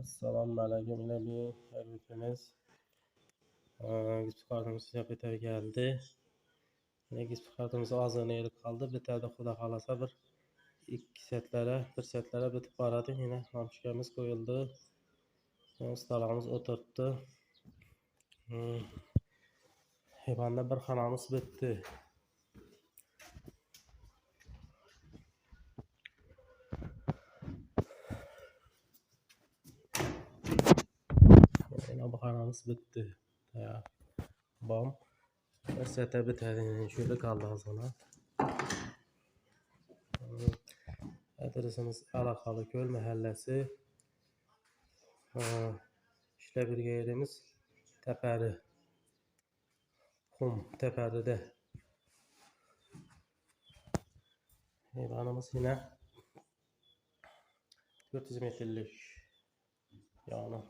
Assalomu alaykum. Yine bir hərəkətimiz güç kartımız sepete geldi. Yine güç kartımız azığına yeri kaldı. Bir tane de Xuda xalasa bir setlere bitip baradı. Yine hamşikemiz koyuldu. Ustalığımız oturttu. Heyvanda bir xanamız bitti. Yine bu xanamız bitti. Ya, bam. Sete bitedi. Şöyle kaldı azına. Adresimiz Alakalıköy Mahallesi. İşle bir yerimiz Təpəri. Xum Təpəri'de. Heyvanımız yine 400 metrelik yani